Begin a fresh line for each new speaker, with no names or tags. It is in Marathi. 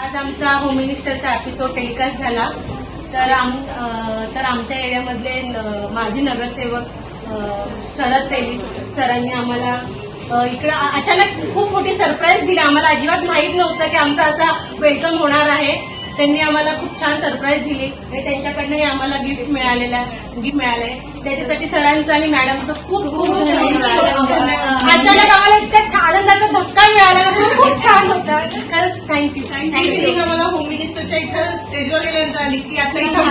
आज आमचा होम मिनिस्टरचा एपिसोड टेलिकास्ट झाला. तर आमच्या एरियामधले माजी नगरसेवक शरद तेली सरांनी आम्हाला इकडे अचानक खूप मोठी सरप्राईज दिली. आम्हाला अजिबात माहीत नव्हतं की आमचा असा वेलकम होणार आहे. त्यांनी आम्हाला खूप छान सरप्राईज दिली आणि त्यांच्याकडनंही आम्हाला गिफ्ट मिळालंय. त्याच्यासाठी सरांचं आणि मॅडमचं खूप खूप धन्यवाद. अचानक आम्हाला इतका आनंदाचा धक्का मिळाला, खूप छान होता. खरंच थँक्यू.
फिलिंग आम्हाला होम मिनिस्टरच्या इथं स्टेजवर गेल्यानंतर आली की आता इथं